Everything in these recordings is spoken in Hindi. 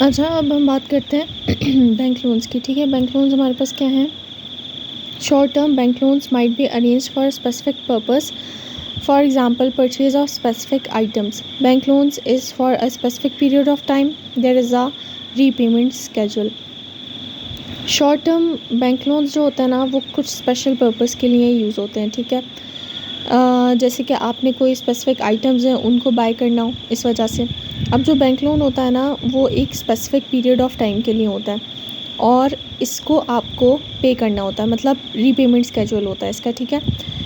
अच्छा, अब हम बात करते हैं बैंक लोन्स की। ठीक है, बैंक लोन्स हमारे पास क्या हैं? Short term bank loans might be arranged for specific purpose, for example purchase of specific items. Bank loans is for a specific period of time, there is a repayment schedule. Short term bank loans जो होता है ना, वो कुछ स्पेशल पर्पस के लिए यूज़ होते हैं। ठीक है, जैसे कि आपने कोई स्पेसिफिक आइटम्स हैं उनको बाय करना हो, इस वजह से। अब जो बैंक लोन होता है ना, वो एक स्पेसिफिक पीरियड ऑफ टाइम के लिए होता है और इसको आपको पे करना होता है, मतलब रीपेमेंट स्केड्यूल होता है इसका। ठीक है,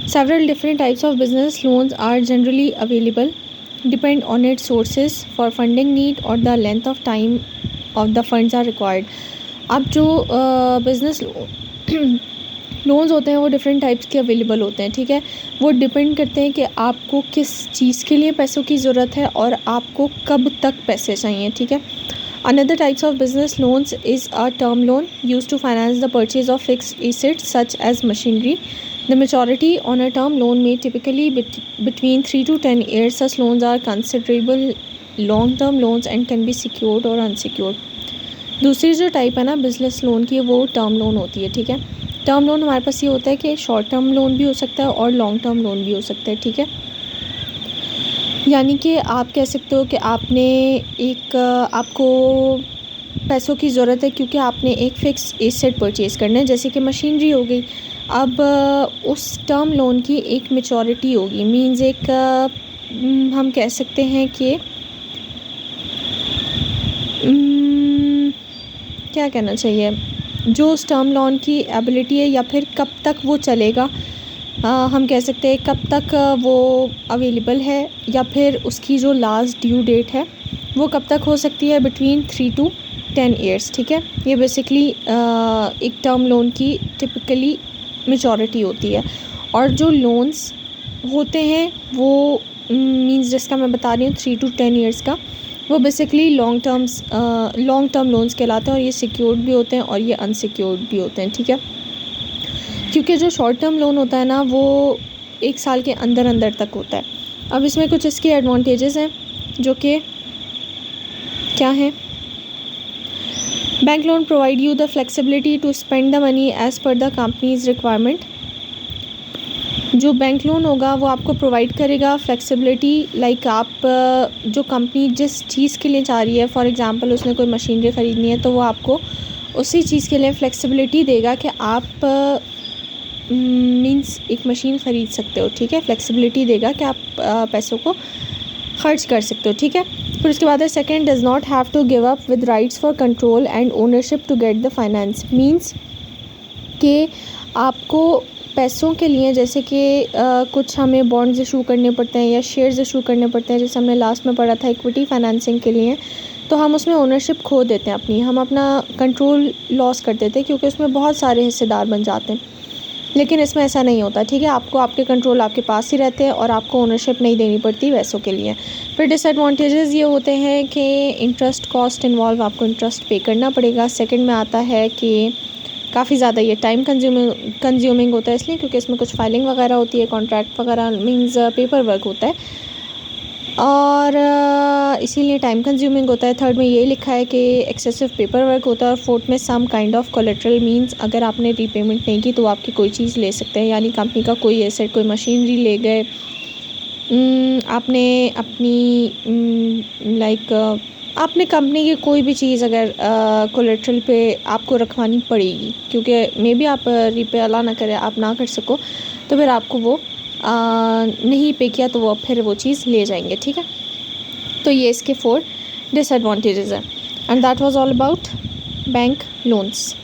several different types of business loans are generally available, depend on it sources for funding need और the length of time of the funds are required. अब जो बिज़नेस लोन्स होते हैं वो डिफरेंट टाइप्स के अवेलेबल होते हैं। ठीक है, वो डिपेंड करते हैं कि आपको किस चीज़ के लिए पैसों की ज़रूरत है और आपको कब तक पैसे चाहिए। ठीक है, another types of business loans is a term loan use to finance the purchase of fixed assets such as machinery. The maturity on a term loan में typically between 3 to 10 years. Such loans are considerable long-term loans and can be secured or unsecured. दूसरी जो टाइप है ना बिजनेस लोन की, वो टर्म लोन होती है। ठीक है, टर्म लोन हमारे पास ये होता है कि शॉर्ट टर्म लोन भी हो सकता है और लॉन्ग टर्म लोन भी हो सकता है। ठीक है, यानी कि आप कह सकते हो कि आपको पैसों की ज़रूरत है क्योंकि आपने एक फ़िक्स एसेट परचेज़ करना है, जैसे कि मशीनरी हो गई। अब उस टर्म लोन की एक मैच्योरिटी होगी, मींस हम कह सकते हैं कि क्या कहना चाहिए, जो उस टर्म लोन की एबिलिटी है या फिर कब तक वो चलेगा, हम कह सकते हैं कब तक वो अवेलेबल है, या फिर उसकी जो लास्ट ड्यू डेट है वो कब तक हो सकती है, बिटवीन 3 to 10 years। ठीक है, ये बेसिकली एक टर्म लोन की टिपिकली मैच्योरिटी होती है। और जो लोन्स होते हैं वो मींस जिसका मैं बता रही हूँ 3 to 10 years का, वो बेसिकली लॉन्ग टर्म लोन्स कहलाते हैं और ये सिक्योर्ड भी होते हैं और ये अनसिक्योर्ड भी होते हैं। ठीक है, क्योंकि जो शॉर्ट टर्म लोन होता है ना, वो 1 साल के अंदर तक होता है। अब इसमें कुछ इसके एडवांटेजेस हैं जो कि क्या हैं? Bank loan provide you the flexibility to spend the money as per the company's requirement. जो बैंक लोन होगा वो आपको प्रोवाइड करेगा फ्लेक्सिबिलिटी, लाइक आप जो कंपनी जिस चीज़ के लिए चाह रही है, फॉर एग्जांपल उसने कोई मशीनरी ख़रीदनी है तो वो आपको उसी चीज़ के लिए फ्लेक्सिबिलिटी देगा कि आप मींस एक मशीन ख़रीद सकते हो। ठीक है, फ्लेक्सिबिलिटी देगा कि आप पैसों को खर्च कर सकते हो। ठीक है, फिर उसके बाद है second, does not have to give up with rights for control and ownership to get the finance. Means कि आपको पैसों के लिए जैसे कि कुछ हमें बॉन्ड्स इशू करने पड़ते हैं या शेयर्स इशू करने पड़ते हैं, जैसे हमने लास्ट में पढ़ा था इक्विटी फाइनेंसिंग के लिए, तो हम उसमें ओनरशिप खो देते हैं अपनी, हम अपना कंट्रोल लॉस कर देते हैं क्योंकि उसमें बहुत सारे हिस्सेदार बन जाते हैं। लेकिन इसमें ऐसा नहीं होता। ठीक है, आपको आपके कंट्रोल आपके पास ही रहते हैं और आपको ओनरशिप नहीं देनी पड़ती पैसों के लिए। फिर डिसएडवांटेजेस ये होते हैं कि इंटरेस्ट कॉस्ट इन्वॉल्व, आपको इंटरेस्ट पे करना पड़ेगा। सेकंड में आता है कि काफ़ी ज़्यादा ये टाइम कंज्यूमिंग होता है, इसलिए क्योंकि इसमें कुछ फाइलिंग वगैरह होती है, कॉन्ट्रैक्ट वगैरह मींस पेपर वर्क होता है और इसीलिए टाइम कंज्यूमिंग होता है। थर्ड में ये लिखा है कि एक्सेसिव पेपर वर्क होता है और फोर्थ में some kind of collateral, means अगर आपने रीपेमेंट नहीं की तो आपकी कोई चीज़ ले सकते हैं, यानी कंपनी का कोई एसेट, कोई मशीनरी ले गए, आपने अपनी आपने कंपनी की कोई भी चीज़ अगर कोलेट्रल पे आपको रखवानी पड़ेगी, क्योंकि मे बी आप रीपे अला ना करें, आप ना कर सको, तो फिर आपको वो नहीं पे किया तो वो फिर वो चीज़ ले जाएंगे। ठीक है, तो ये इसके 4 डिसएडवांटेजेस हैं and that was all about bank loans.